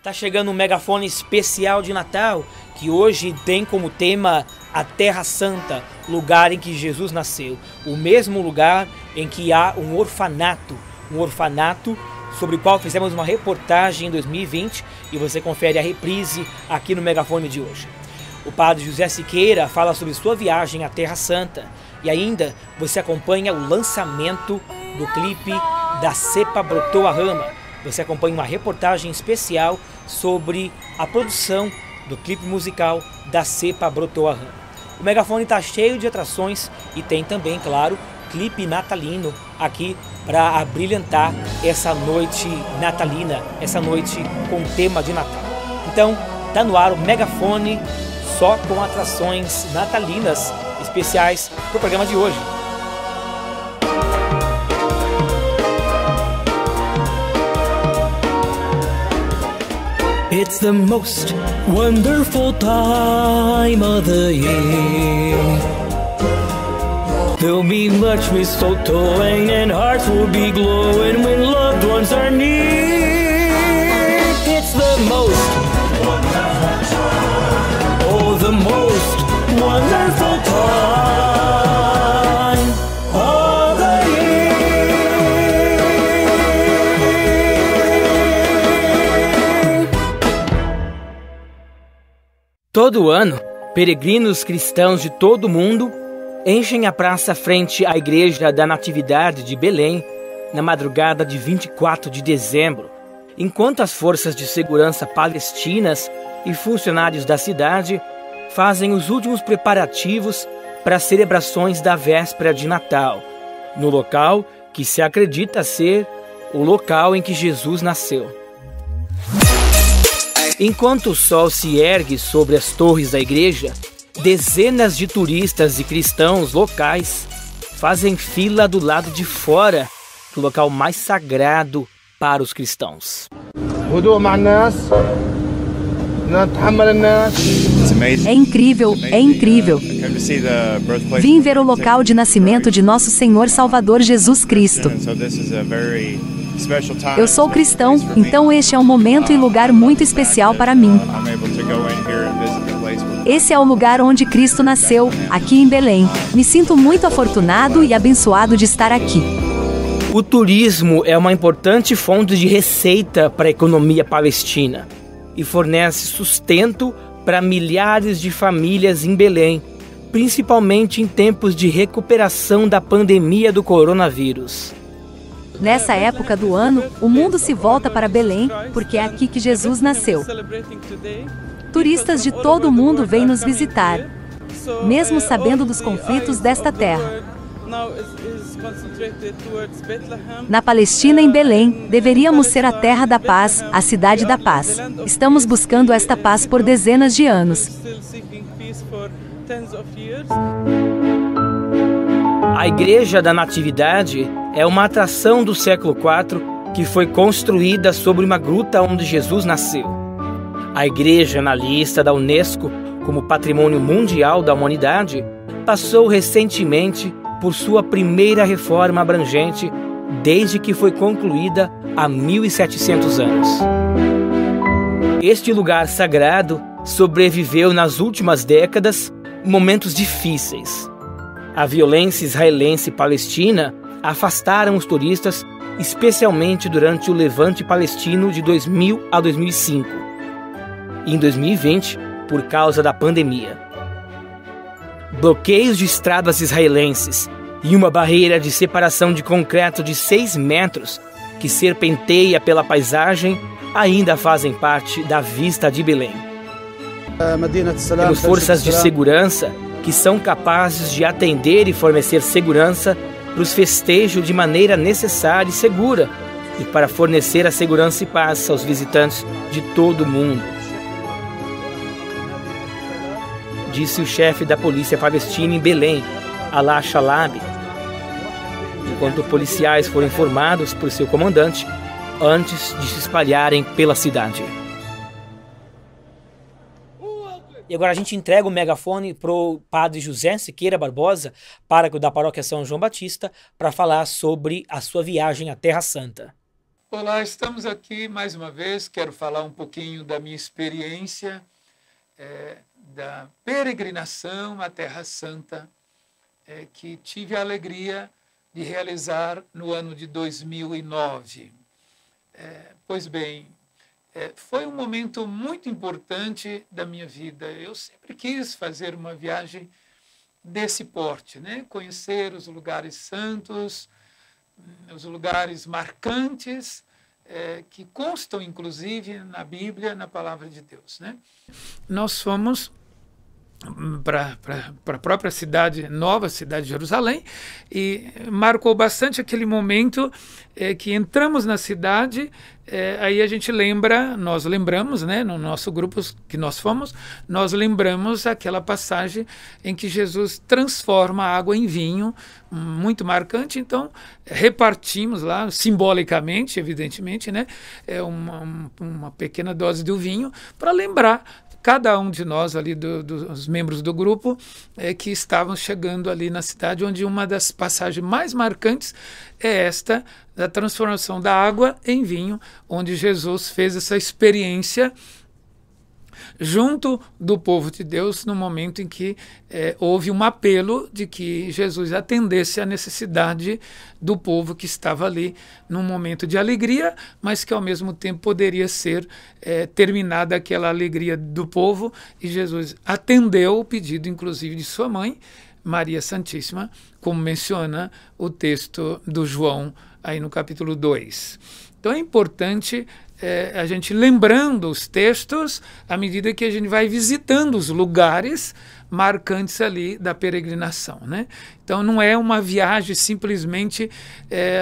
Tá chegando um megafone especial de Natal, que hoje tem como tema a Terra Santa, lugar em que Jesus nasceu. O mesmo lugar em que há um orfanato sobre o qual fizemos uma reportagem em 2020 e você confere a reprise aqui no megafone de hoje. O padre José Siqueira fala sobre sua viagem à Terra Santa e ainda você acompanha o lançamento do clipe Da Cepa Brotou a Rama. Você acompanha uma reportagem especial sobre a produção do clipe musical Da Cepa Brotou a Rama. O megafone está cheio de atrações e tem também, claro, clipe natalino aqui para abrilhantar essa noite natalina, essa noite com tema de Natal. Então, tá no ar o megafone só com atrações natalinas especiais para o programa de hoje. It's the most wonderful time of the year. There'll be much mistletoeing and hearts will be glowing when loved ones are near. It's the most wonderful time. Oh, the most wonderful time of the year. Todo ano, peregrinos cristãos de todo o mundo enchem a praça frente à Igreja da Natividade de Belém na madrugada de 24 de dezembro, enquanto as forças de segurança palestinas e funcionários da cidade fazem os últimos preparativos para as celebrações da véspera de Natal, no local que se acredita ser o local em que Jesus nasceu. Enquanto o sol se ergue sobre as torres da igreja, dezenas de turistas e cristãos locais fazem fila do lado de fora do local mais sagrado para os cristãos. É incrível, é incrível. Vim ver o local de nascimento de nosso Senhor Salvador Jesus Cristo. Eu sou cristão, então este é um momento e lugar muito especial para mim. Esse é o lugar onde Cristo nasceu, aqui em Belém. Me sinto muito afortunado e abençoado de estar aqui. O turismo é uma importante fonte de receita para a economia palestina e fornece sustento para milhares de famílias em Belém, principalmente em tempos de recuperação da pandemia do coronavírus. Nessa época do ano, o mundo se volta para Belém, porque é aqui que Jesus nasceu. Turistas de todo o mundo vêm nos visitar, mesmo sabendo dos conflitos desta terra. Na Palestina, em Belém, deveríamos ser a terra da paz, a cidade da paz. Estamos buscando esta paz por dezenas de anos. A Igreja da Natividade é uma atração do século IV que foi construída sobre uma gruta onde Jesus nasceu. A igreja, na lista da Unesco como Patrimônio Mundial da Humanidade, passou recentemente por sua primeira reforma abrangente desde que foi concluída há 1700 anos. Este lugar sagrado sobreviveu nas últimas décadas momentos difíceis. A violência israelense e palestina afastaram os turistas, especialmente durante o levante palestino de 2000 a 2005. E em 2020, por causa da pandemia. Bloqueios de estradas israelenses e uma barreira de separação de concreto de 6 metros que serpenteia pela paisagem ainda fazem parte da vista de Belém. Temos forças de segurança que são capazes de atender e fornecer segurança para os festejos de maneira necessária e segura e para fornecer a segurança e paz aos visitantes de todo o mundo, disse o chefe da polícia palestina em Belém, Alaa Shalabi, enquanto policiais foram informados por seu comandante antes de se espalharem pela cidade. E agora a gente entrega o megafone para o padre José Siqueira Barbosa, pároco da paróquia São João Batista, para falar sobre a sua viagem à Terra Santa. Olá, estamos aqui mais uma vez. Quero falar um pouquinho da minha experiência da peregrinação à Terra Santa, que tive a alegria de realizar no ano de 2009. Pois bem, foi um momento muito importante da minha vida. Eu sempre quis fazer uma viagem desse porte, né? Conhecer os lugares santos, os lugares marcantes, que constam, inclusive, na Bíblia, na Palavra de Deus, né? Nós fomos para a própria cidade, nova cidade de Jerusalém, e marcou bastante aquele momento que entramos na cidade. Aí a gente lembra, nós lembramos, né, no nosso grupo que nós fomos, nós lembramos aquela passagem em que Jesus transforma a água em vinho, muito marcante. Então repartimos lá, simbolicamente, evidentemente, né, uma pequena dose do vinho para lembrar cada um de nós ali, dos membros do grupo, que estavam chegando ali na cidade, onde uma das passagens mais marcantes é esta, da transformação da água em vinho, onde Jesus fez essa experiência junto do povo de Deus, no momento em que houve um apelo de que Jesus atendesse à necessidade do povo que estava ali num momento de alegria, mas que ao mesmo tempo poderia ser terminada aquela alegria do povo, e Jesus atendeu o pedido, inclusive, de sua mãe, Maria Santíssima, como menciona o texto do João, aí no capítulo 2. Então é importante a gente lembrando os textos à medida que a gente vai visitando os lugares marcantes ali da peregrinação, né? Então não é uma viagem simplesmente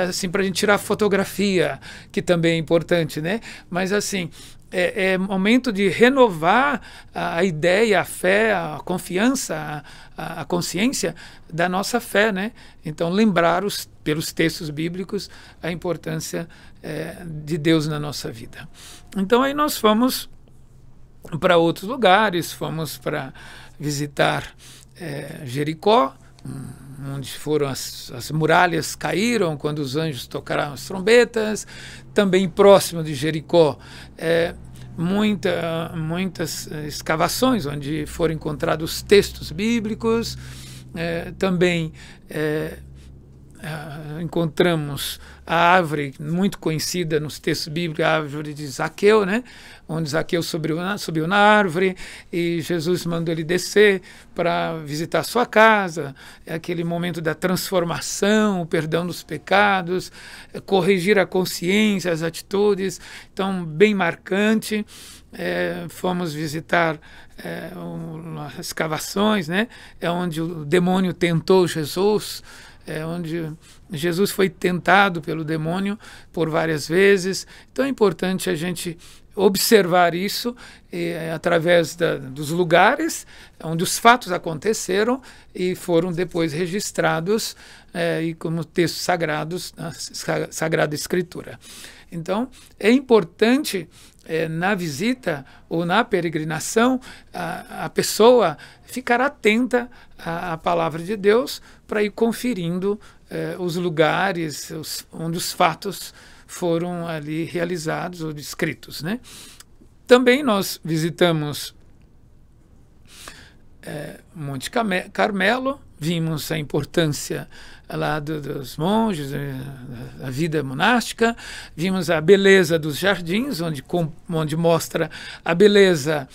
assim para a gente tirar fotografia, que também é importante, né? Mas assim, é momento de renovar a ideia, a fé, a confiança, a consciência da nossa fé, né? Então lembrar pelos textos bíblicos a importância de Deus na nossa vida. Então aí nós fomos para outros lugares, fomos para visitar Jericó, onde foram as muralhas caíram quando os anjos tocaram as trombetas. Também próximo de Jericó, muitas escavações onde foram encontrados textos bíblicos. Também encontramos a árvore muito conhecida nos textos bíblicos, a árvore de Zaqueu, né? Onde Zaqueu subiu na árvore e Jesus mandou ele descer para visitar sua casa. É aquele momento da transformação, o perdão dos pecados, corrigir a consciência, as atitudes. Então, bem marcante. Fomos visitar as escavações, né? É onde o demônio tentou Jesus, onde Jesus foi tentado pelo demônio por várias vezes. Então é importante a gente observar isso através dos lugares onde os fatos aconteceram e foram depois registrados e como textos sagrados na Sagrada Escritura. Então é importante na visita ou na peregrinação a pessoa ficar atenta à palavra de Deus para ir conferindo os lugares onde os fatos foram ali realizados ou descritos, né? Também nós visitamos Monte Carmelo, vimos a importância lá dos monges, da vida monástica, vimos a beleza dos jardins, onde mostra a beleza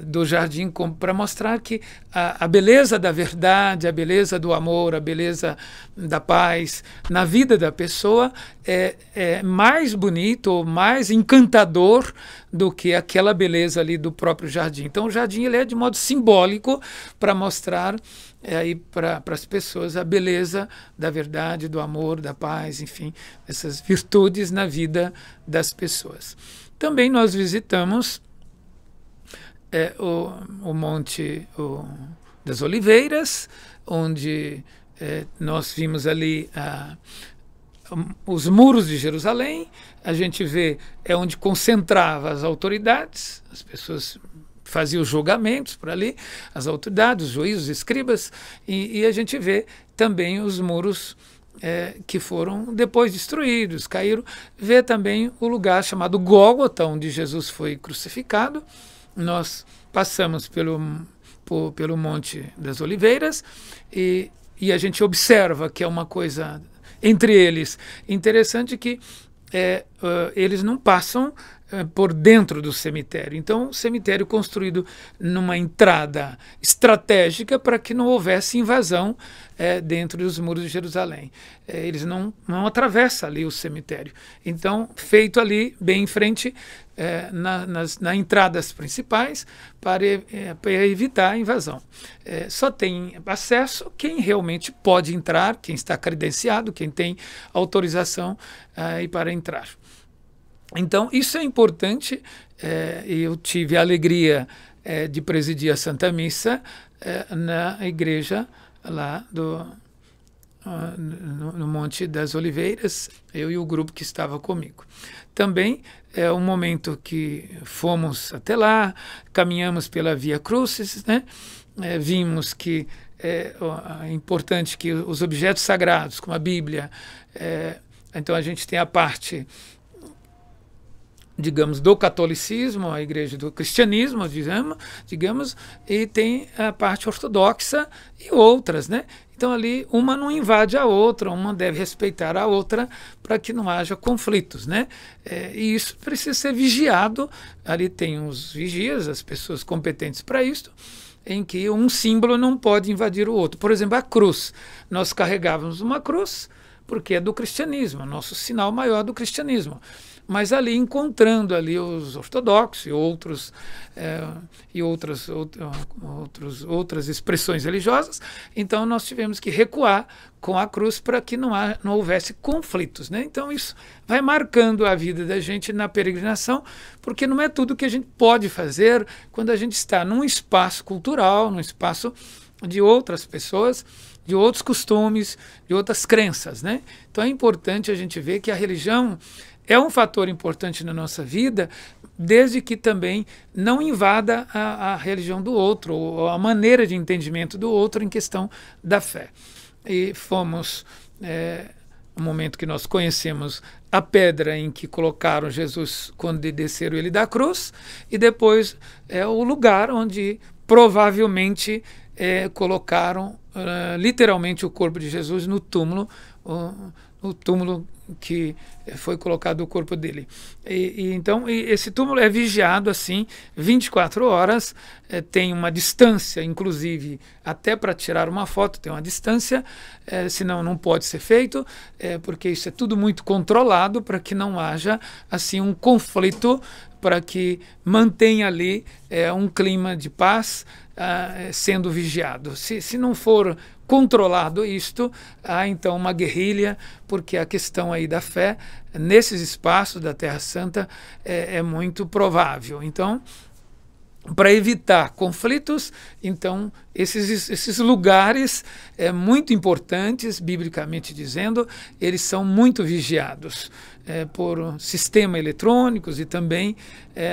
do jardim, para mostrar que a beleza da verdade, a beleza do amor, a beleza da paz na vida da pessoa é mais bonito ou mais encantador do que aquela beleza ali do próprio jardim. Então o jardim ele é de modo simbólico para mostrar aí para as pessoas a beleza da verdade, do amor, da paz, enfim, essas virtudes na vida das pessoas. Também nós visitamos o Monte das Oliveiras, onde nós vimos ali os muros de Jerusalém. A gente vê onde concentrava as autoridades, as pessoas faziam os julgamentos por ali, as autoridades, os juízes, os escribas, e a gente vê também os muros que foram depois destruídos, caíram. Vê também o lugar chamado Gólgota, onde Jesus foi crucificado. Nós passamos pelo Monte das Oliveiras e a gente observa que é uma coisa entre eles interessante, que eles não passam por dentro do cemitério. Então, o cemitério construído numa entrada estratégica para que não houvesse invasão dentro dos muros de Jerusalém. Eles não atravessam ali o cemitério. Então, feito ali, bem em frente, nas entradas principais, para evitar a invasão. Só tem acesso quem realmente pode entrar, quem está credenciado, quem tem autorização para entrar. Então, isso é importante. Eu tive a alegria de presidir a Santa Missa na igreja lá no Monte das Oliveiras, eu e o grupo que estava comigo. Também é um momento que fomos até lá, caminhamos pela Via Crucis, né? Vimos que é importante que os objetos sagrados, como a Bíblia, então a gente tem a parte, digamos, do catolicismo, a igreja do cristianismo, digamos, e tem a parte ortodoxa e outras, né? Então ali uma não invade a outra, uma deve respeitar a outra para que não haja conflitos, né? E isso precisa ser vigiado. Ali tem os vigias, as pessoas competentes para isso, em que um símbolo não pode invadir o outro. Por exemplo, a cruz. Nós carregávamos uma cruz porque é do cristianismo, nosso sinal maior do cristianismo. Mas ali, encontrando ali os ortodoxos e outras expressões religiosas, então nós tivemos que recuar com a cruz para que não houvesse conflitos, né? Então isso vai marcando a vida da gente na peregrinação, porque não é tudo que a gente pode fazer quando a gente está num espaço cultural, num espaço de outras pessoas, de outros costumes, de outras crenças, né? Então é importante a gente ver que a religião é um fator importante na nossa vida, desde que também não invada a religião do outro, ou a maneira de entendimento do outro em questão da fé. E fomos, no momento que nós conhecemos a pedra em que colocaram Jesus quando desceram ele da cruz, e depois o lugar onde provavelmente colocaram literalmente o corpo de Jesus no túmulo, o túmulo que foi colocado o corpo dele. Então esse túmulo é vigiado assim 24 horas, tem uma distância, inclusive até para tirar uma foto tem uma distância, senão não pode ser feito, porque isso é tudo muito controlado para que não haja assim um conflito, para que mantenha ali um clima de paz sendo vigiado. Se não for controlado isto, há então uma guerrilha, porque a questão aí da fé nesses espaços da Terra Santa é muito provável. Então, para evitar conflitos, então esses lugares muito importantes, biblicamente dizendo, eles são muito vigiados por sistema eletrônicos e também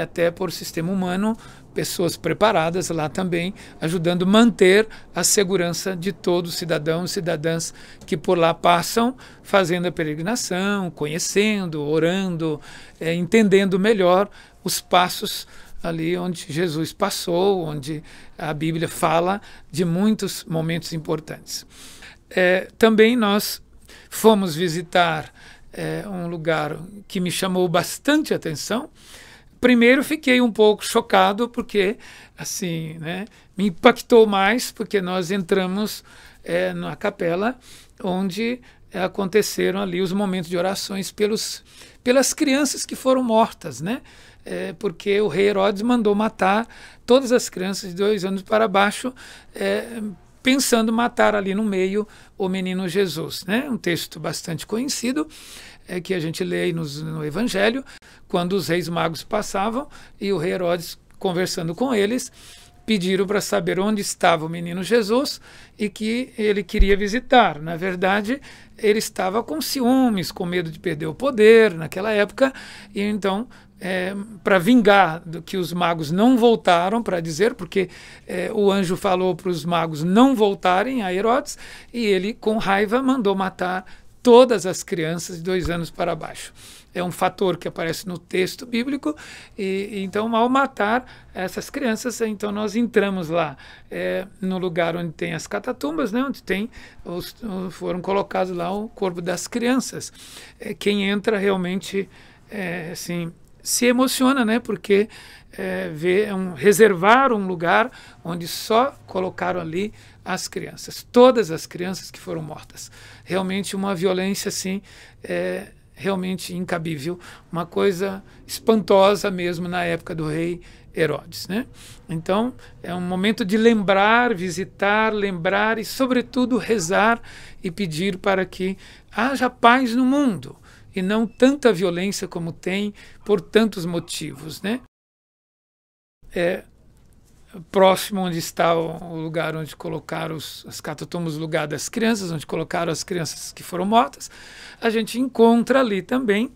até por sistema humano, pessoas preparadas lá também, ajudando a manter a segurança de todos os cidadãos e cidadãs que por lá passam, fazendo a peregrinação, conhecendo, orando, entendendo melhor os passos ali onde Jesus passou, onde a Bíblia fala de muitos momentos importantes. Também nós fomos visitar um lugar que me chamou bastante atenção. Primeiro fiquei um pouco chocado porque assim, né, me impactou mais porque nós entramos na capela onde aconteceram ali os momentos de orações pelas crianças que foram mortas, né? Porque o rei Herodes mandou matar todas as crianças de 2 anos para baixo, pensando matar ali no meio o menino Jesus, né? Um texto bastante conhecido, que a gente lê aí no Evangelho, quando os reis magos passavam e o rei Herodes, conversando com eles, pediram para saber onde estava o menino Jesus e que ele queria visitar. Na verdade, ele estava com ciúmes, com medo de perder o poder naquela época, e então, para vingar do que os magos não voltaram para dizer, porque o anjo falou para os magos não voltarem a Herodes, e ele, com raiva, mandou matar todas as crianças de 2 anos para baixo. É um fator que aparece no texto bíblico, e então, ao matar essas crianças, então nós entramos lá no lugar onde tem as catatumbas, né, onde tem foram colocados lá o corpo das crianças. Quem entra realmente assim, se emociona, né, porque reservar um lugar onde só colocaram ali as crianças, todas as crianças que foram mortas. Realmente uma violência assim, realmente incabível, uma coisa espantosa mesmo na época do rei Herodes, né? Então é um momento de lembrar, visitar, lembrar e sobretudo rezar e pedir para que haja paz no mundo e não tanta violência como tem por tantos motivos, né? Próximo onde está o lugar onde colocaram as catatumbas, o lugar das crianças, onde colocaram as crianças que foram mortas, a gente encontra ali também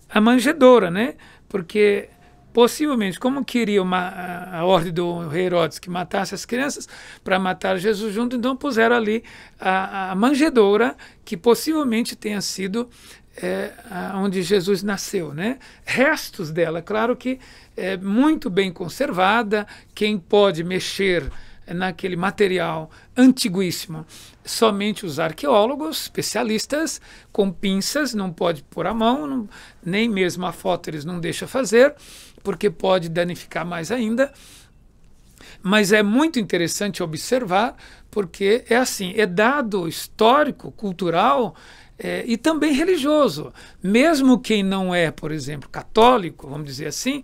a manjedoura, né? Porque possivelmente, como queria a ordem do rei Herodes que matasse as crianças para matar Jesus junto, então puseram ali a manjedoura, que possivelmente tenha sido onde Jesus nasceu, né? Restos dela, claro que é muito bem conservada. Quem pode mexer naquele material antiguíssimo? Somente os arqueólogos, especialistas, com pinças, não pode pôr a mão, nem mesmo a foto eles não deixam fazer, porque pode danificar mais ainda. Mas é muito interessante observar, porque é assim, é dado histórico, cultural, e também religioso. Mesmo quem não é, por exemplo, católico, vamos dizer assim,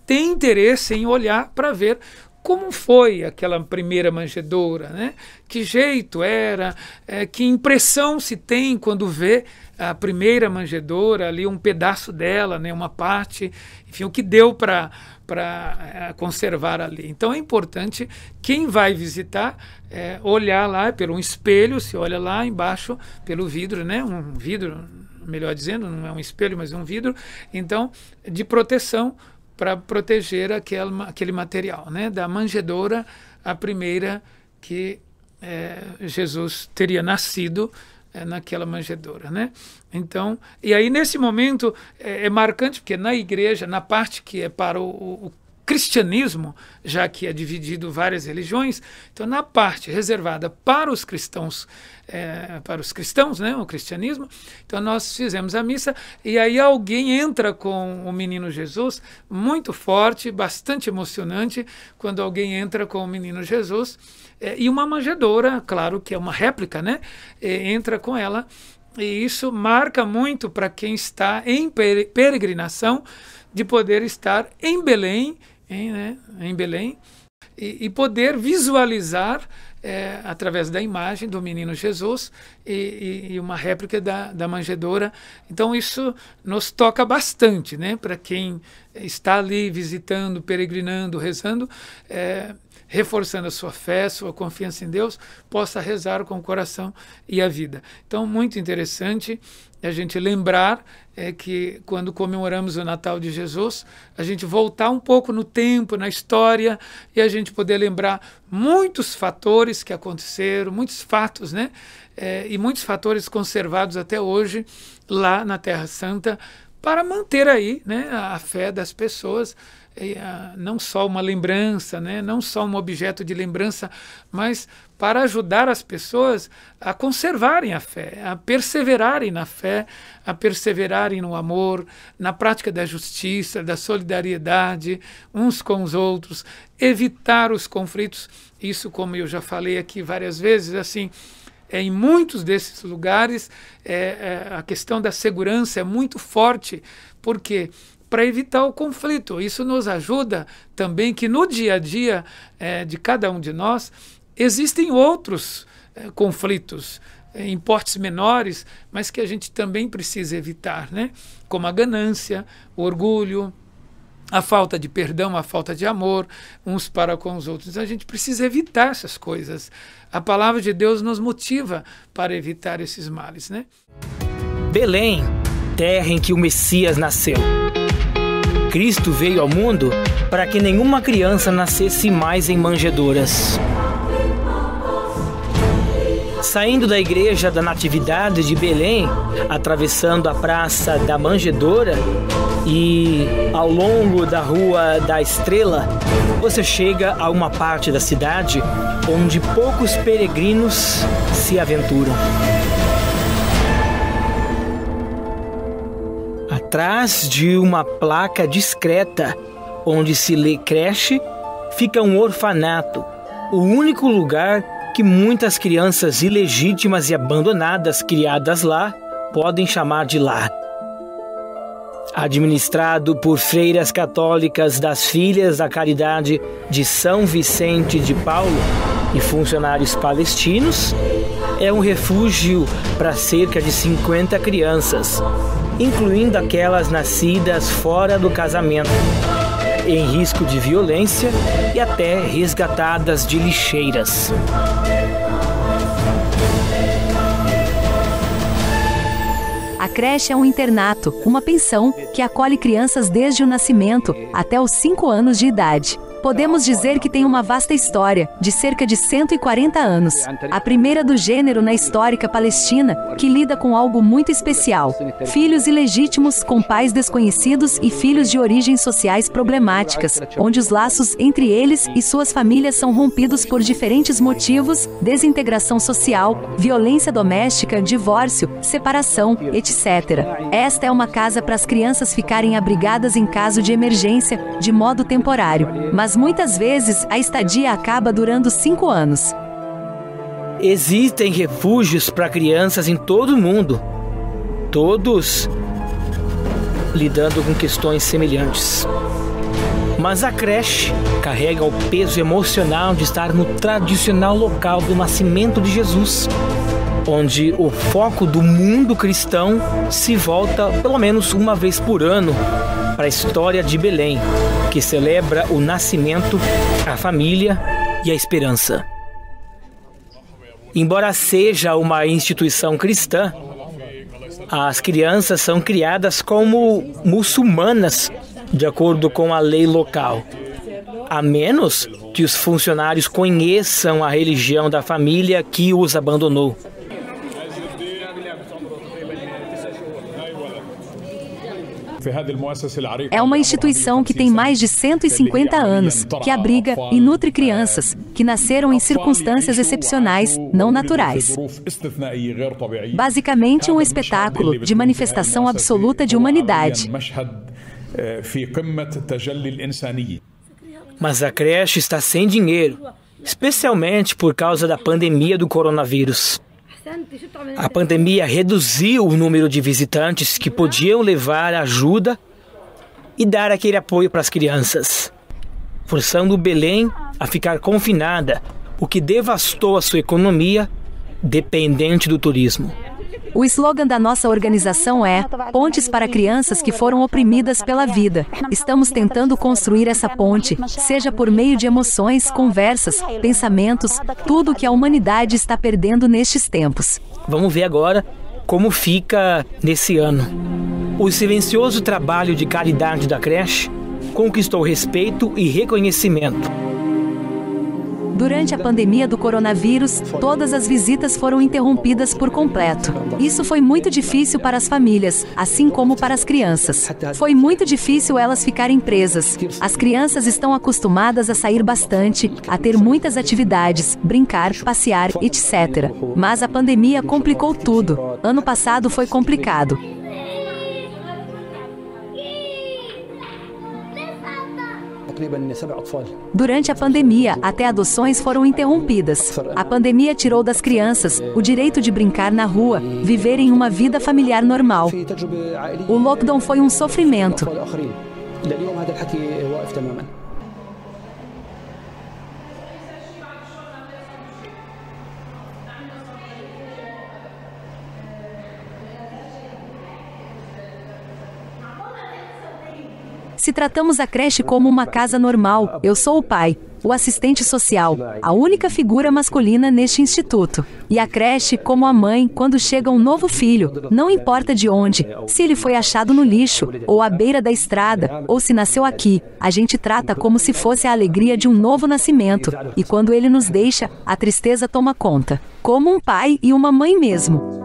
tem interesse em olhar para ver como foi aquela primeira manjedoura, né? Que jeito era, que impressão se tem quando vê a primeira manjedoura ali, um pedaço dela, né? Uma parte, enfim, o que deu para conservar ali. Então é importante, quem vai visitar, olhar lá pelo um espelho, se olha lá embaixo pelo vidro, né? Um vidro, melhor dizendo, não é um espelho, mas um vidro, então, de proteção, para proteger aquele material, né? Da manjedoura, a primeira que Jesus teria nascido naquela manjedoura, né? Então, e aí nesse momento é marcante, porque na igreja, na parte que é para o cristianismo, já que é dividido várias religiões, então na parte reservada para os cristãos, né, o cristianismo, então nós fizemos a missa, e aí alguém entra com o menino Jesus, muito forte, bastante emocionante, quando alguém entra com o menino Jesus, e uma manjedoura, claro que é uma réplica, né, entra com ela, e isso marca muito para quem está em peregrinação, de poder estar em Belém, em Belém, e poder visualizar através da imagem do menino Jesus e uma réplica da manjedoura. Então isso nos toca bastante, né? Para quem está ali visitando, peregrinando, rezando, reforçando a sua fé, sua confiança em Deus, possa rezar com o coração e a vida. Então, muito interessante a gente lembrar que quando comemoramos o Natal de Jesus, a gente voltar um pouco no tempo, na história, e a gente poder lembrar muitos fatores que aconteceram, muitos fatos, né? E muitos fatores conservados até hoje lá na Terra Santa, para manter aí, né, a fé das pessoas, não só uma lembrança, né, não só um objeto de lembrança, mas para ajudar as pessoas a conservarem a fé, a perseverarem na fé, a perseverarem no amor, na prática da justiça, da solidariedade uns com os outros, evitar os conflitos. Isso, como eu já falei aqui várias vezes, assim, em muitos desses lugares a questão da segurança é muito forte, porque para evitar o conflito. Isso nos ajuda também que no dia a dia de cada um de nós existem outros conflitos em portes menores, mas que a gente também precisa evitar, né? Como a ganância, o orgulho, a falta de perdão, a falta de amor uns para com os outros. A gente precisa evitar essas coisas. A palavra de Deus nos motiva para evitar esses males, né? Belém, terra em que o Messias nasceu. Cristo veio ao mundo para que nenhuma criança nascesse mais em manjedouras. Saindo da Igreja da Natividade de Belém, atravessando a Praça da Manjedoura e ao longo da Rua da Estrela, você chega a uma parte da cidade onde poucos peregrinos se aventuram. Atrás de uma placa discreta onde se lê creche, fica um orfanato, o único lugar que muitas crianças ilegítimas e abandonadas criadas lá podem chamar de lar. Administrado por freiras católicas das Filhas da Caridade de São Vicente de Paulo e funcionários palestinos, é um refúgio para cerca de 50 crianças, incluindo aquelas nascidas fora do casamento, em risco de violência e até resgatadas de lixeiras. A creche é um internato, uma pensão, que acolhe crianças desde o nascimento até os 5 anos de idade. Podemos dizer que tem uma vasta história, de cerca de 140 anos. A primeira do gênero na histórica Palestina, que lida com algo muito especial. Filhos ilegítimos com pais desconhecidos e filhos de origens sociais problemáticas, onde os laços entre eles e suas famílias são rompidos por diferentes motivos, desintegração social, violência doméstica, divórcio, separação, etc. Esta é uma casa para as crianças ficarem abrigadas em caso de emergência, de modo temporário. Mas muitas vezes a estadia acaba durando 5 anos. Existem refúgios para crianças em todo o mundo, todos lidando com questões semelhantes. Mas a creche carrega o peso emocional de estar no tradicional local do nascimento de Jesus, onde o foco do mundo cristão se volta pelo menos uma vez por ano para a história de Belém, que celebra o nascimento, a família e a esperança. Embora seja uma instituição cristã, as crianças são criadas como muçulmanas, de acordo com a lei local, a menos que os funcionários conheçam a religião da família que os abandonou. É uma instituição que tem mais de 150 anos, que abriga e nutre crianças que nasceram em circunstâncias excepcionais, não naturais. Basicamente um espetáculo de manifestação absoluta de humanidade. Mas a creche está sem dinheiro, especialmente por causa da pandemia do coronavírus. A pandemia reduziu o número de visitantes que podiam levar ajuda e dar aquele apoio para as crianças, forçando Belém a ficar confinada, o que devastou a sua economia, dependente do turismo. O slogan da nossa organização é Pontes para crianças que foram oprimidas pela vida. Estamos tentando construir essa ponte, seja por meio de emoções, conversas, pensamentos, tudo que a humanidade está perdendo nestes tempos. Vamos ver agora como fica nesse ano. O silencioso trabalho de caridade da creche conquistou respeito e reconhecimento. Durante a pandemia do coronavírus, todas as visitas foram interrompidas por completo. Isso foi muito difícil para as famílias, assim como para as crianças. Foi muito difícil elas ficarem presas. As crianças estão acostumadas a sair bastante, a ter muitas atividades, brincar, passear, etc. Mas a pandemia complicou tudo. Ano passado foi complicado. Durante a pandemia, até adoções foram interrompidas. A pandemia tirou das crianças o direito de brincar na rua, viverem uma vida familiar normal. O lockdown foi um sofrimento. Se tratamos a creche como uma casa normal, eu sou o pai, o assistente social, a única figura masculina neste instituto. E a creche como a mãe quando chega um novo filho, não importa de onde, se ele foi achado no lixo, ou à beira da estrada, ou se nasceu aqui, a gente trata como se fosse a alegria de um novo nascimento, e quando ele nos deixa, a tristeza toma conta. Como um pai e uma mãe mesmo.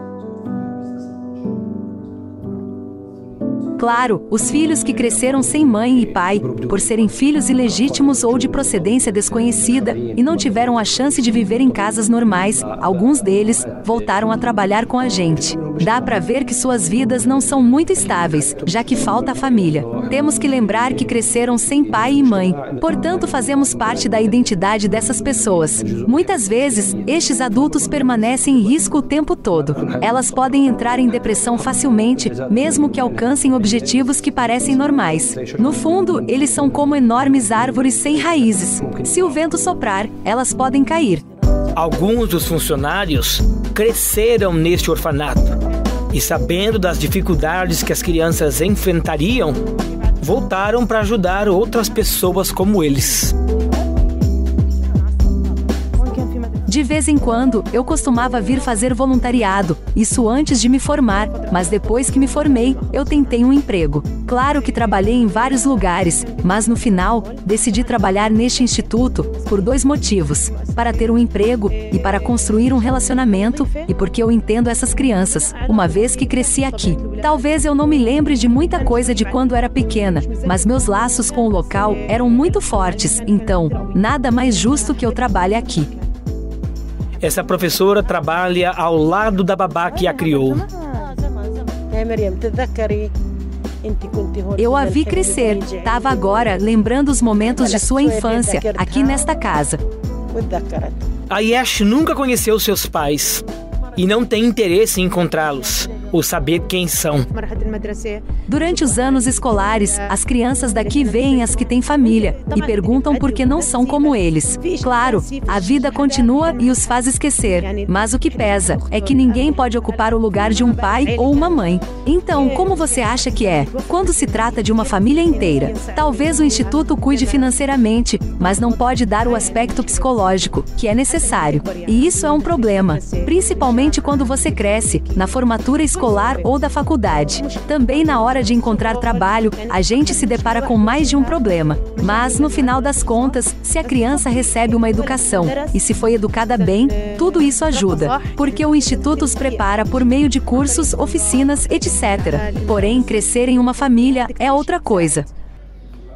Claro, os filhos que cresceram sem mãe e pai, por serem filhos ilegítimos ou de procedência desconhecida, e não tiveram a chance de viver em casas normais, alguns deles voltaram a trabalhar com a gente. Dá pra ver que suas vidas não são muito estáveis, já que falta a família. Temos que lembrar que cresceram sem pai e mãe, portanto fazemos parte da identidade dessas pessoas. Muitas vezes, estes adultos permanecem em risco o tempo todo. Elas podem entrar em depressão facilmente, mesmo que alcancem objetivos que parecem normais. No fundo, eles são como enormes árvores sem raízes. Se o vento soprar, elas podem cair. Alguns dos funcionários cresceram neste orfanato e, sabendo das dificuldades que as crianças enfrentariam, voltaram para ajudar outras pessoas como eles. De vez em quando, eu costumava vir fazer voluntariado, isso antes de me formar, mas depois que me formei, eu tentei um emprego. Claro que trabalhei em vários lugares, mas no final, decidi trabalhar neste instituto, por 2 motivos: para ter um emprego, e para construir um relacionamento, e porque eu entendo essas crianças, uma vez que cresci aqui. Talvez eu não me lembre de muita coisa de quando era pequena, mas meus laços com o local eram muito fortes, então, nada mais justo que eu trabalhe aqui. Essa professora trabalha ao lado da babá que a criou. Eu a vi crescer, estava agora lembrando os momentos de sua infância, aqui nesta casa. A Yesh nunca conheceu seus pais e não tem interesse em encontrá-los ou saber quem são. Durante os anos escolares, as crianças daqui veem as que têm família e perguntam por que não são como eles. Claro, a vida continua e os faz esquecer, mas o que pesa é que ninguém pode ocupar o lugar de um pai ou uma mãe. Então, como você acha que é, quando se trata de uma família inteira? Talvez o instituto cuide financeiramente, mas não pode dar o aspecto psicológico, que é necessário. E isso é um problema, principalmente quando você cresce, na formatura escolar ou da faculdade. Também na hora de encontrar trabalho, a gente se depara com mais de um problema. Mas, no final das contas, se a criança recebe uma educação e se foi educada bem, tudo isso ajuda, porque o Instituto os prepara por meio de cursos, oficinas, etc. Porém, crescer em uma família é outra coisa.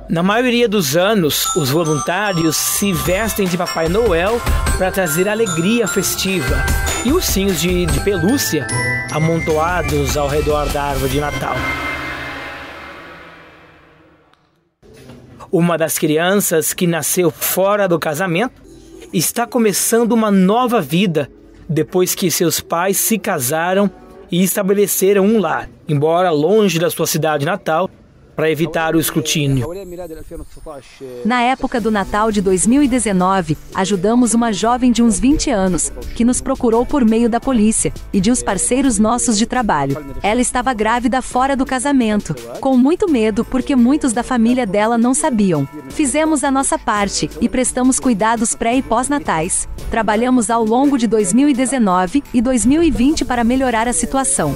Na maioria dos anos, os voluntários se vestem de Papai Noel para trazer alegria festiva e ursinhos de pelúcia amontoados ao redor da árvore de Natal. Uma das crianças que nasceu fora do casamento está começando uma nova vida depois que seus pais se casaram e estabeleceram um lar, embora longe da sua cidade natal, para evitar o escrutínio. Na época do Natal de 2019, ajudamos uma jovem de uns 20 anos, que nos procurou por meio da polícia e de uns parceiros nossos de trabalho. Ela estava grávida fora do casamento, com muito medo porque muitos da família dela não sabiam. Fizemos a nossa parte e prestamos cuidados pré- e pós-natais. Trabalhamos ao longo de 2019 e 2020 para melhorar a situação.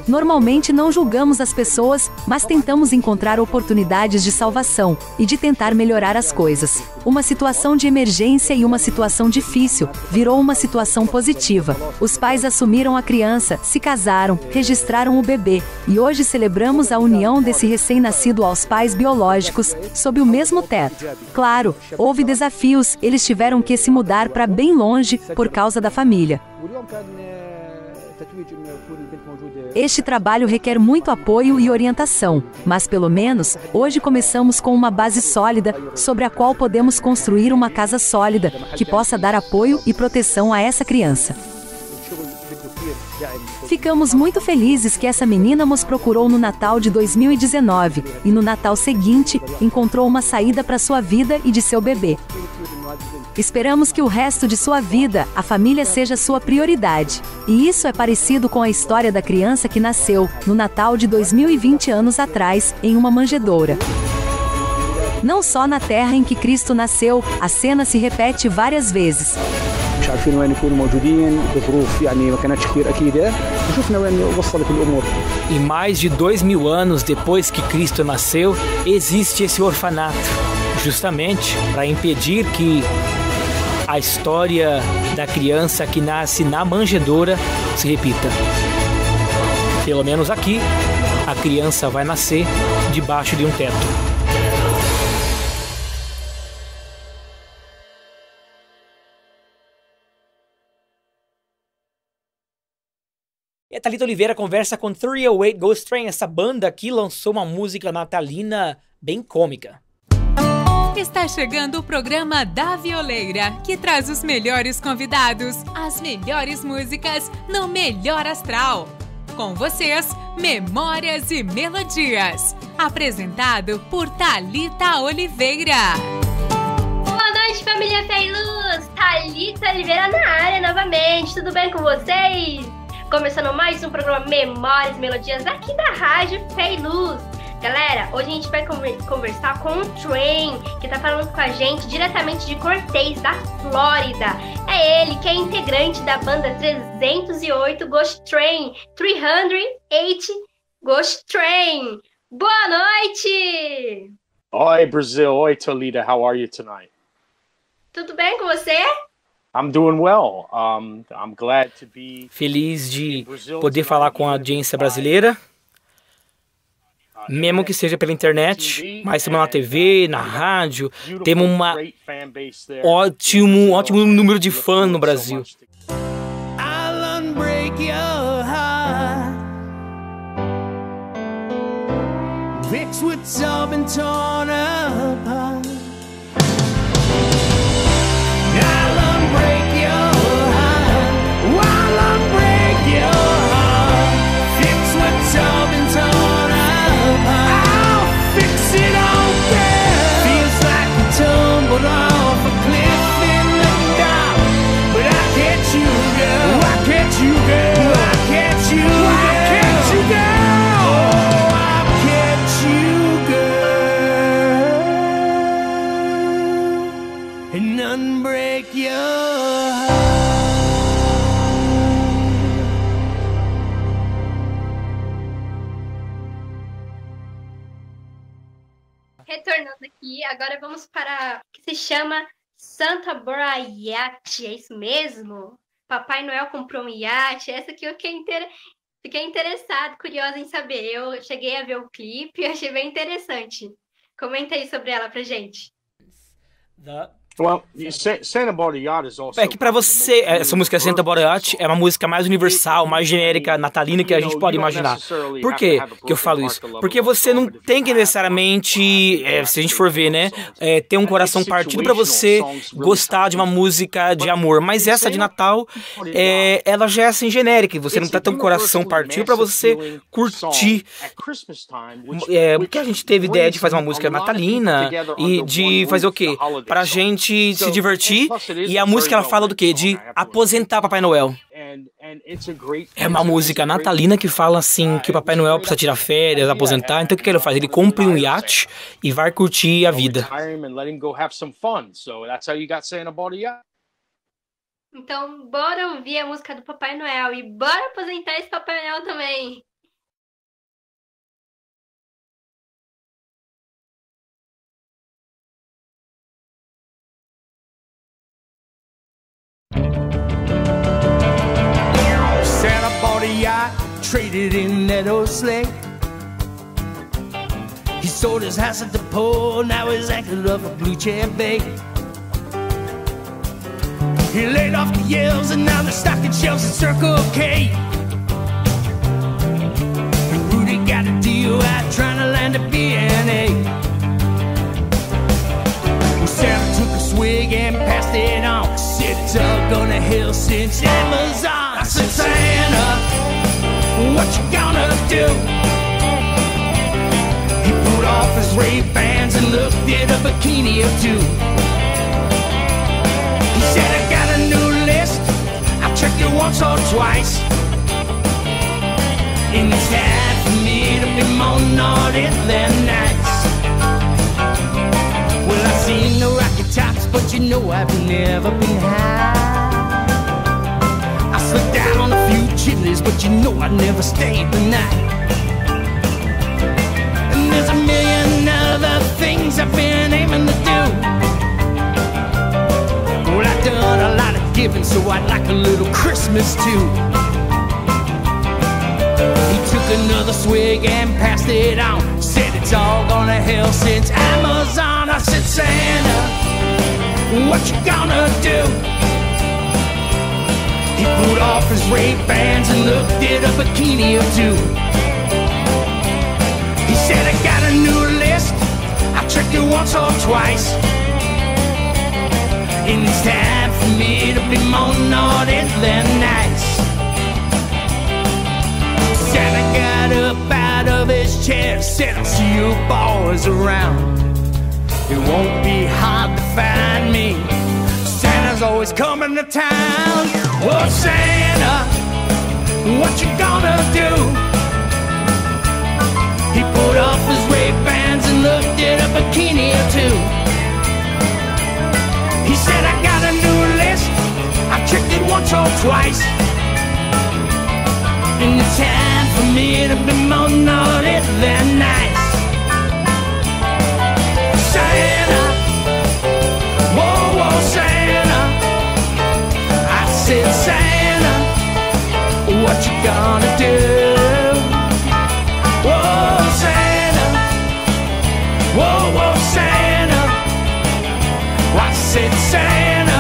Normalmente não julgamos as pessoas, mas tentamos encontrar oportunidades de salvação e de tentar melhorar as coisas. Uma situação de emergência e uma situação difícil virou uma situação positiva. Os pais assumiram a criança, se casaram, registraram o bebê e hoje celebramos a união desse recém-nascido aos pais biológicos, sob o mesmo teto. Claro, houve desafios, eles tiveram que se mudar para bem longe por causa da família. Este trabalho requer muito apoio e orientação, mas pelo menos, hoje começamos com uma base sólida, sobre a qual podemos construir uma casa sólida, que possa dar apoio e proteção a essa criança. Ficamos muito felizes que essa menina nos procurou no Natal de 2019 e no Natal seguinte encontrou uma saída para sua vida e de seu bebê. Esperamos que o resto de sua vida, a família seja sua prioridade. E isso é parecido com a história da criança que nasceu, no Natal de 2020 anos atrás, em uma manjedoura. Não só na terra em que Cristo nasceu, a cena se repete várias vezes. E mais de 2000 anos depois que Cristo nasceu, existe esse orfanato, justamente para impedir que a história da criança que nasce na manjedoura se repita. Pelo menos aqui, a criança vai nascer debaixo de um teto. E a Thalita Oliveira conversa com 308 Ghost Train. Essa banda aqui lançou uma música natalina bem cômica. Está chegando o programa da Violeira, que traz os melhores convidados, as melhores músicas no melhor astral. Com vocês, Memórias e Melodias. Apresentado por Thalita Oliveira. Boa noite, família Fé e Luz. Thalita Oliveira na área novamente. Tudo bem com vocês? Começando mais um programa Memórias e Melodias aqui da Rádio Fé e Luz. Galera, hoje a gente vai conversar com o Train, que tá falando com a gente diretamente de Cortez, da Flórida. É ele que é integrante da banda 308 Ghost Train, 308 Ghost Train. Boa noite! Oi, Brazil. Oi, Thalita. How are you tonight? Tudo bem com você? I'm doing well. I'm glad to be Feliz de poder falar com a audiência brasileira, mesmo que seja pela internet, mas estamos na TV, na rádio. Temos um ótimo número de fãs no Brasil. I'll unbreak your heart. Fix what's all been torn apart. I'll unbreak your heart. I'll unbreak your heart. Fix what's all been torn apart. I'll fix it all there. Feels like we tumbled off a cliff in the dark, but I catch you, girl. I catch you, girl. I catch you, girl. I catch you, girl. Oh, I catch you, girl. And unbreak your heart. Retornando aqui, agora vamos para o que se chama Santa Barbara Yacht, é isso mesmo? Papai Noel comprou um iate, essa aqui eu fiquei interessado, curiosa em saber. Eu cheguei a ver o clipe e achei bem interessante. Comenta aí sobre ela pra gente. Well, Santa Barbara Yacht is also. É que pra você, essa música Santa Barbara Yacht é uma música mais universal, mais genérica, natalina que a gente pode imaginar. Por quê que eu falo isso? Porque você não tem que necessariamente, se a gente for ver, né, ter um coração partido pra você gostar de uma música de amor. Mas essa de Natal, ela já é assim genérica. Você não tá tão coração partido pra você curtir. Porque a gente teve ideia de fazer uma música natalina e de fazer o quê? Pra gente se divertir, e a música ela fala do quê? De aposentar Papai Noel. É uma música natalina que fala assim que o Papai Noel precisa tirar férias, aposentar. Então o que ele faz? Ele compra um iate e vai curtir a vida. Então bora ouvir a música do Papai Noel e bora aposentar esse Papai Noel também. Yacht, traded in that old sleigh. He sold his house at the pole, now he's anchored off a Blue Chair Bay. He laid off the yells and now they're stocking shelves at Circle K. And Rudy got a DUI trying to land a BNA. Well, Santa took a swig and passed it on. Sit up on the hill since Amazon. I said, Santa, What you gonna do? He put off his Ray-Bans and looked at a bikini or two. He said, I got a new list, I've checked it once or twice, and it's time for me to be more naughty than nice. Well, I've seen the rocky tops, but you know I've never been high. I slipped down on a few chimneys, but you know I never stayed the night. And there's a million other things I've been aiming to do. Well, I've done a lot of giving, so I'd like a little Christmas too. He took another swig and passed it on. Said it's all gone to hell since Amazon. I said, Santa, what you gonna do? He put off his Ray-Bans and looked at a bikini or two. He said, I got a new list, I checked it once or twice, and it's time for me to be more naughty than nice. Santa got up out of his chair, said, I'll see you boys around. It won't be hard to find me. Santa's always coming to town. Oh, Santa, what you gonna do? He put off his Ray-Bans and looked at a bikini or two. He said, I got a new list, I checked it once or twice, and it's time for me to be more naughty than nice. Santa, whoa, whoa, Santa. I said, Santa, what you gonna do? Whoa, Santa, whoa, whoa, Santa. I said, Santa,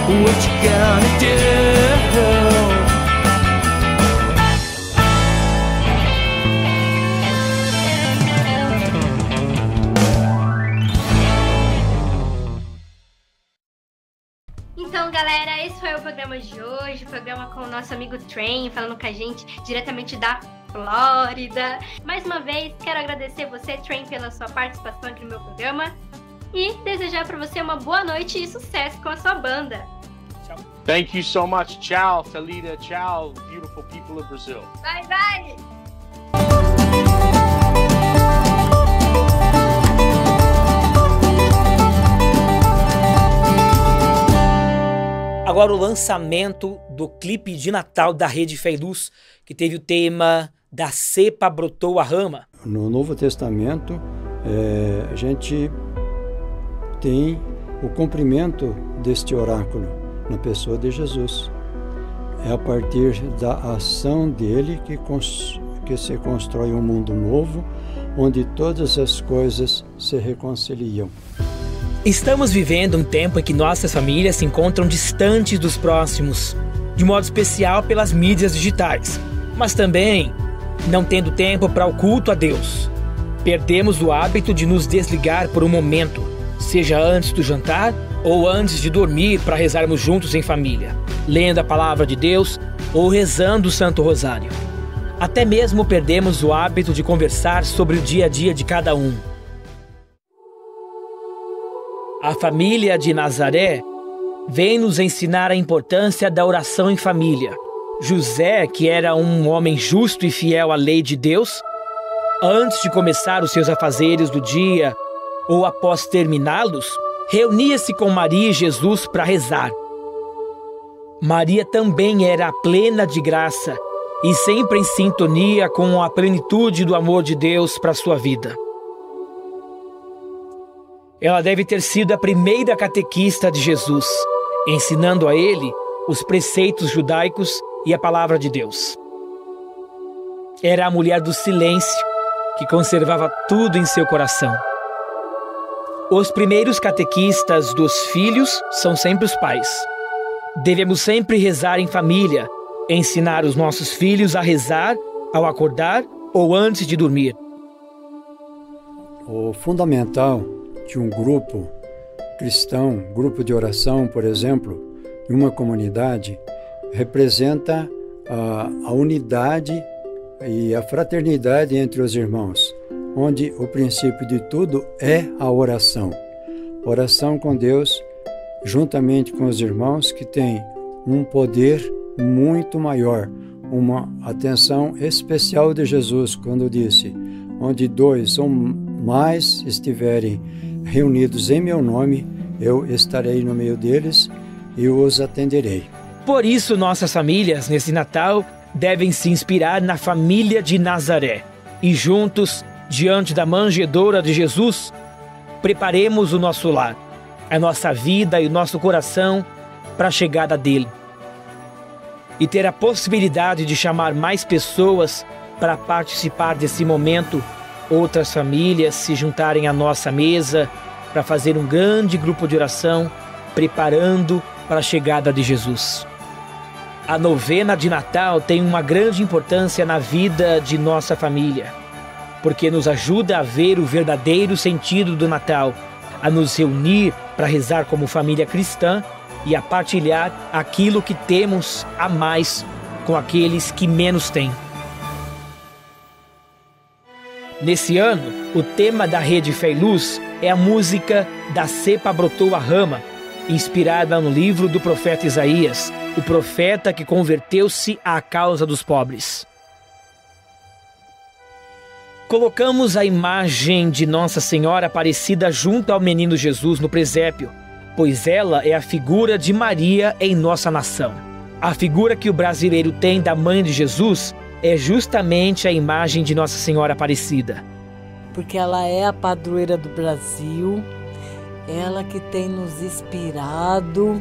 what you gonna do? Então, galera, esse foi o programa de hoje, o programa com o nosso amigo Train, falando com a gente diretamente da Flórida. Mais uma vez, quero agradecer você, Train, pela sua participação aqui no meu programa e desejar para você uma boa noite e sucesso com a sua banda. Thank you so much. Ciao, Thalita. Ciao, beautiful people of Brazil. Bye, bye! Agora o lançamento do clipe de Natal da Rede Fé e Luz, que teve o tema Da Cepa Brotou a Rama. No Novo Testamento, a gente tem o cumprimento deste oráculo na pessoa de Jesus. É a partir da ação dele que se constrói um mundo novo, onde todas as coisas se reconciliam. Estamos vivendo um tempo em que nossas famílias se encontram distantes dos próximos, de modo especial pelas mídias digitais, mas também não tendo tempo para o culto a Deus. Perdemos o hábito de nos desligar por um momento, seja antes do jantar ou antes de dormir, para rezarmos juntos em família, lendo a palavra de Deus ou rezando o Santo Rosário. Até mesmo perdemos o hábito de conversar sobre o dia a dia de cada um. A família de Nazaré vem nos ensinar a importância da oração em família. José, que era um homem justo e fiel à lei de Deus, antes de começar os seus afazeres do dia ou após terminá-los, reunia-se com Maria e Jesus para rezar. Maria também era plena de graça e sempre em sintonia com a plenitude do amor de Deus para sua vida. Ela deve ter sido a primeira catequista de Jesus, ensinando a ele os preceitos judaicos e a palavra de Deus. Era a mulher do silêncio, que conservava tudo em seu coração. Os primeiros catequistas dos filhos são sempre os pais. Devemos sempre rezar em família, ensinar os nossos filhos a rezar ao acordar ou antes de dormir. O fundamental de um grupo cristão, grupo de oração, por exemplo, em uma comunidade, representa a unidade e a fraternidade entre os irmãos, onde o princípio de tudo é a oração. Oração com Deus, juntamente com os irmãos, que tem um poder muito maior, uma atenção especial de Jesus, quando disse: onde 2 ou mais estiverem reunidos em meu nome, eu estarei no meio deles e os atenderei. Por isso, nossas famílias, nesse Natal, devem se inspirar na família de Nazaré. E juntos, diante da manjedoura de Jesus, preparemos o nosso lar, a nossa vida e o nosso coração para a chegada dele. E ter a possibilidade de chamar mais pessoas para participar desse momento, outras famílias se juntarem à nossa mesa para fazer um grande grupo de oração, preparando para a chegada de Jesus. A novena de Natal tem uma grande importância na vida de nossa família, porque nos ajuda a ver o verdadeiro sentido do Natal, a nos reunir para rezar como família cristã e a partilhar aquilo que temos a mais com aqueles que menos têm. Nesse ano, o tema da Rede Fé e Luz é a música Da Cepa Brotou a Rama, inspirada no livro do profeta Isaías, o profeta que converteu-se à causa dos pobres. Colocamos a imagem de Nossa Senhora Aparecida junto ao menino Jesus no presépio, pois ela é a figura de Maria em nossa nação. A figura que o brasileiro tem da mãe de Jesus é justamente a imagem de Nossa Senhora Aparecida. Porque ela é a padroeira do Brasil, ela que tem nos inspirado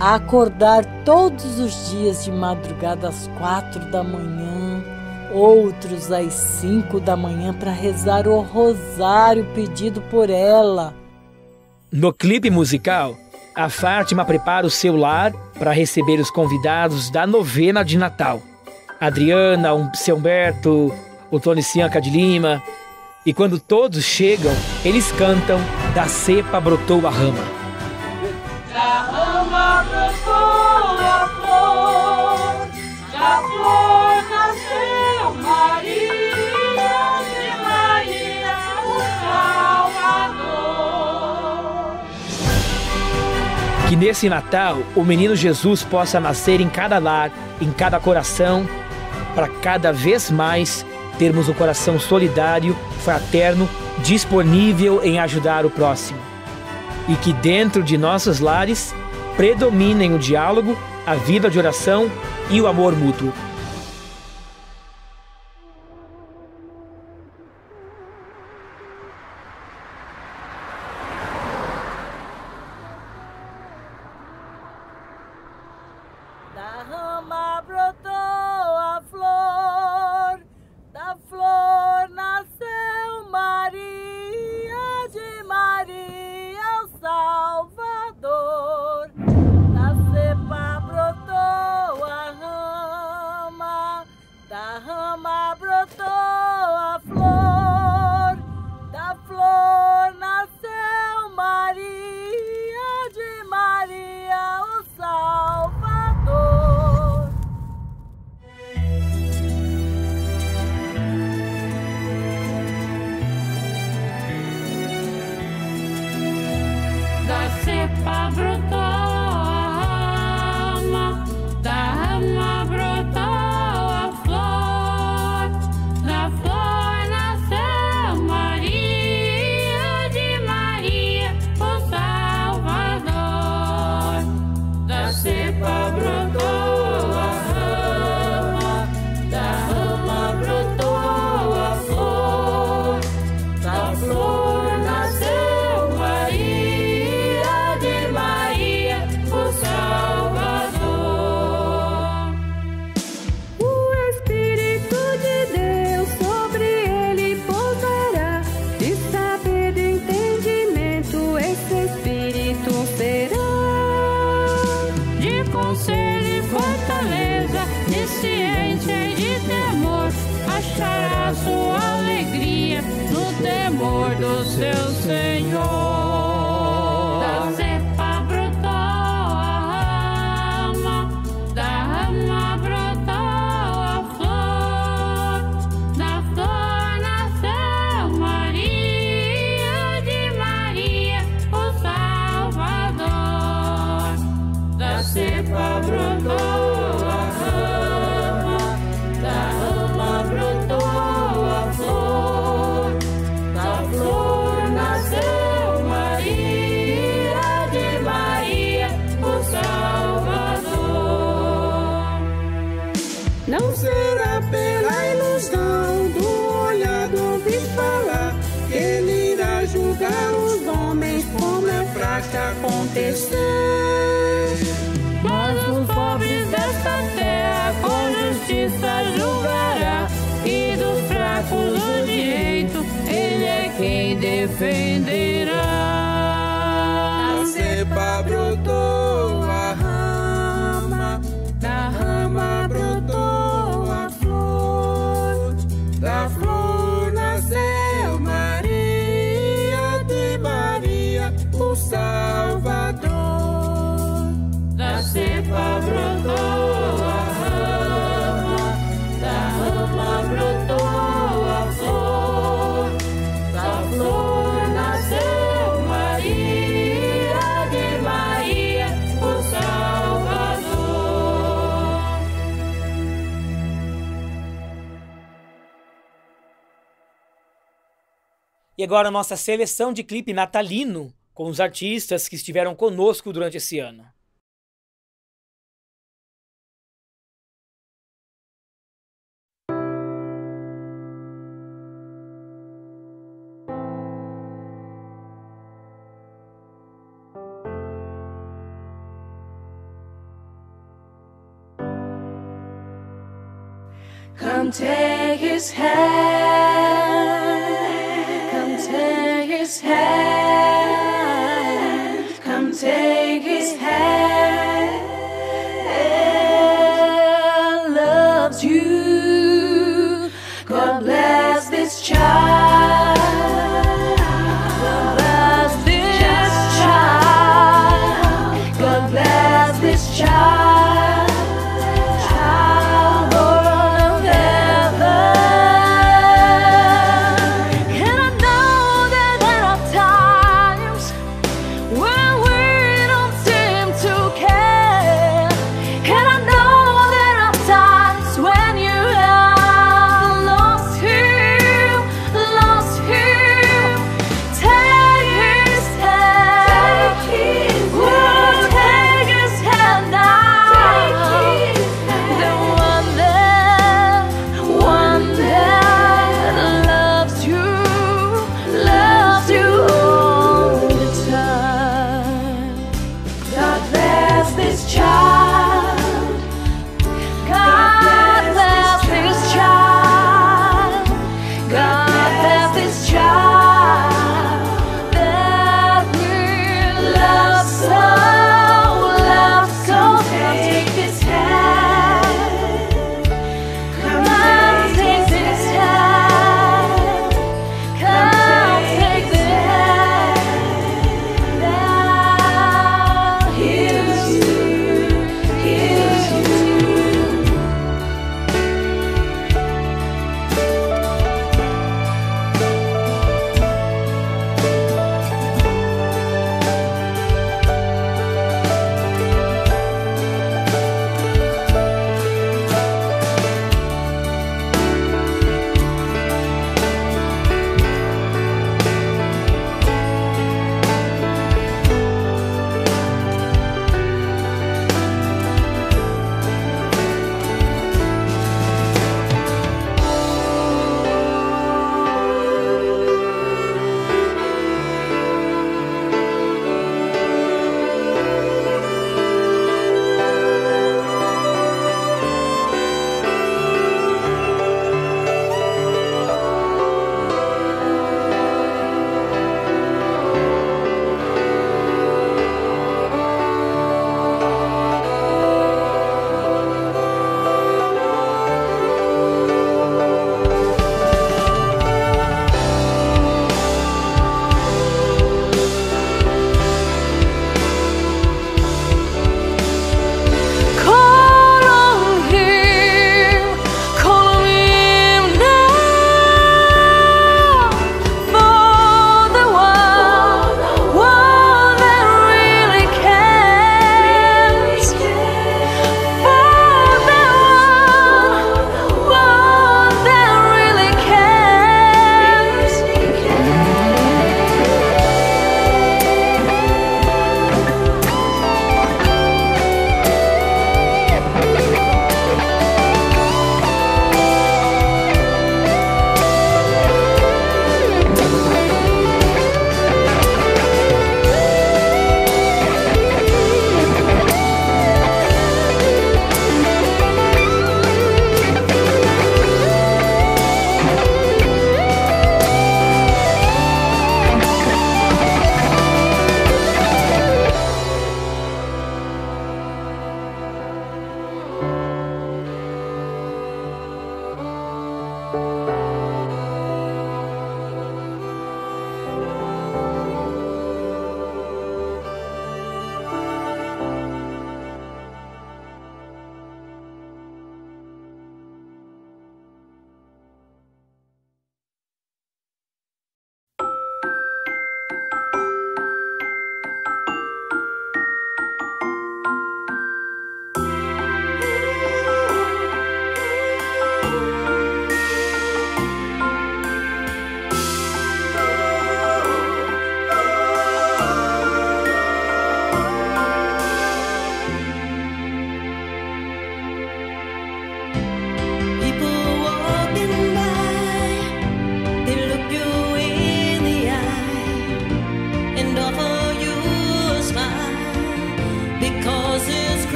a acordar todos os dias de madrugada às 4 da manhã, outros às 5 da manhã para rezar o rosário pedido por ela. No clipe musical, a Fátima prepara o seu lar para receber os convidados da novena de Natal. Adriana, o seu Humberto, o Tony Cianca de Lima. E quando todos chegam, eles cantam Da Cepa Brotou a Rama. Da rama brotou a flor, da flor nasceu Maria, de Maria o Salvador. Que nesse Natal, o menino Jesus possa nascer em cada lar, em cada coração, para cada vez mais termos um coração solidário, fraterno, disponível em ajudar o próximo. E que dentro de nossos lares predominem o diálogo, a vida de oração e o amor mútuo. Da rama brotou a flor, da flor nasceu Maria, de Maria o Salvador. Da cepa brotou a rama, da rama brotou a flor, da flor nasceu Maria, de Maria o Salvador. Da cepa brotou a rama, da rama brotou a flor, da flor nasceu Maria, de Maria o Salvador. Da cepa brotou a rama, da rama brotou a flor, da flor nasceu Maria, de Maria o Salvador. O Espírito de Deus sobre ele pousará, de saber e entendimento esse Espírito será. De conselho e fortaleza, de ciência e de temor, achará sua alegria no temor do seu Senhor. Da cepa brotou a rama, da rama brotou Não será pela ilusão do olhar do ouvir falar que ele irá julgar os homens como é praxe acontecer. Mas os pobres desta terra com justiça julgará, e dos fracos o direito ele é quem defenderá. Da cepa brotou a rama, da rama brotou a flor, da flor nasceu Maria, de Maria o Salvador. Da cepa brotou a rama, da rama brotou a flor, da flor nasceu Maria, de Maria o Salvador. E agora a nossa seleção de clipe natalino com os artistas que estiveram conosco durante esse ano. Come take his hand, come take his hand, come take his hand, and loves you. God bless this child, God bless this child, God bless this child.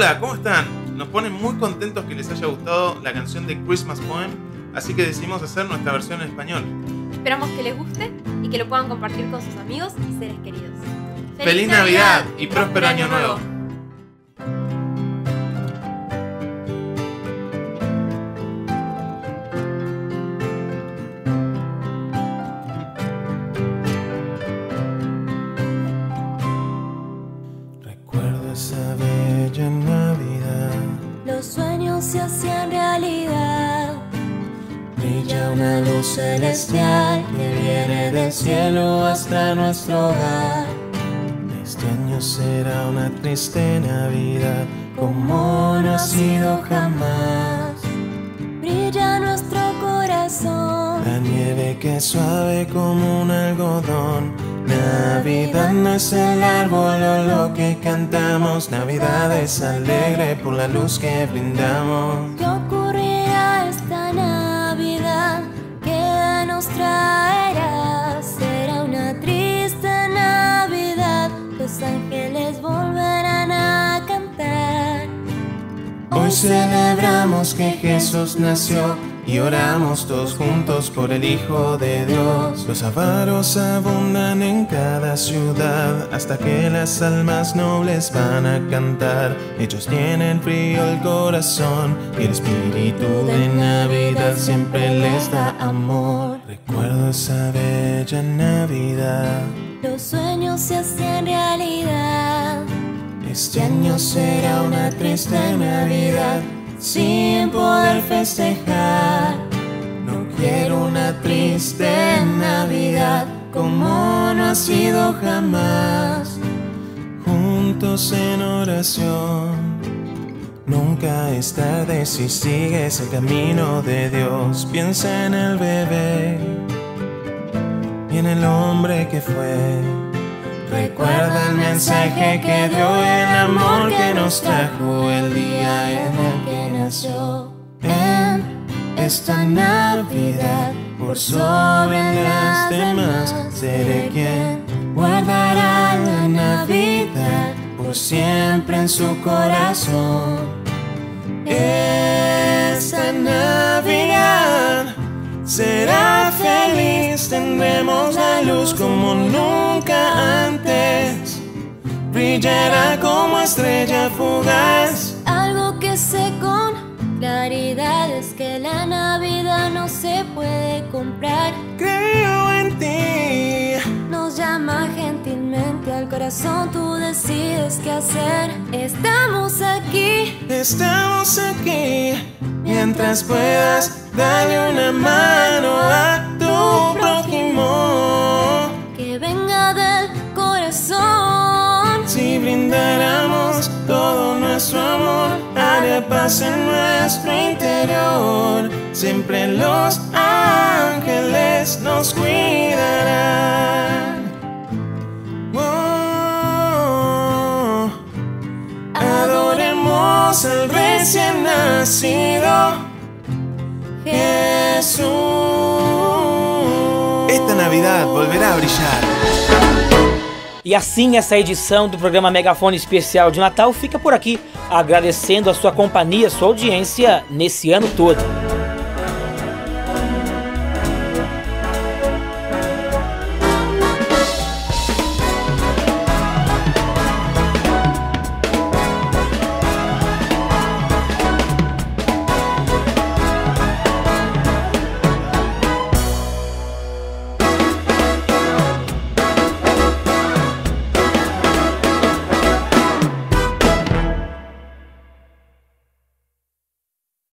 Hola, ¿cómo están? Nos ponen muy contentos que les haya gustado la canción de Christmas Poem, así que decidimos hacer nuestra versión en español. Esperamos que les guste y que lo puedan compartir con sus amigos y seres queridos. ¡Feliz Navidad y próspero Año Nuevo! Recuerdo esa bella Navidad. Los sueños se hacían realidad. Brilla una luz celestial que viene del cielo hasta nuestro hogar. Este año será una triste Navidad, como no ha sido jamás. Brilla nuestro corazón. La nieve que es suave como un algodón. Navidad no es el árbol o lo que cantamos. Navidad es alegre por la luz que brindamos. ¿Qué ocurrirá esta Navidad? ¿Qué nos traerá? Será una triste Navidad. Los ángeles volverán a cantar. Hoy celebramos que Jesús nació y oramos todos juntos por el Hijo de Dios. Los avaros abundan en cada ciudad hasta que las almas nobles van a cantar. Ellos tienen frío el corazón y el espíritu de Navidad siempre les da amor. Recuerdo esa bella Navidad. Los sueños se hacen realidad. Este año será una triste Navidad sin poder festejar. No quiero una triste Navidad como no ha sido jamás. Juntos en oración, nunca es tarde si sigues el camino de Dios. Piensa en el bebé y en el hombre que fue. Recuerda el mensaje que dio, el amor que nos trajo el día en el que nació. En esta Navidad, por sobre las demás, seré quien guardará la Navidad por siempre en su corazón. Esta Navidad será feliz, tendremos la luz como nunca antes. Brillará como estrella fugaz. Algo que sé con claridad es que la Navidad no se puede comprar. Creo en ti. Nos llama gentilmente al corazón, tú decides qué hacer. Estamos aquí. Estamos aquí. Mientras puedas, dale una mano a tu prójimo. Que venga del corazón. Si brindáramos todo nuestro amor, haría paz en nuestro interior. Siempre los ángeles nos cuidarán. Oh, adoremos al recién nacido Jesús. Esta Navidad volverá a brillar. E assim essa edição do programa Megafone Especial de Natal fica por aqui, agradecendo a sua companhia, sua audiência nesse ano todo.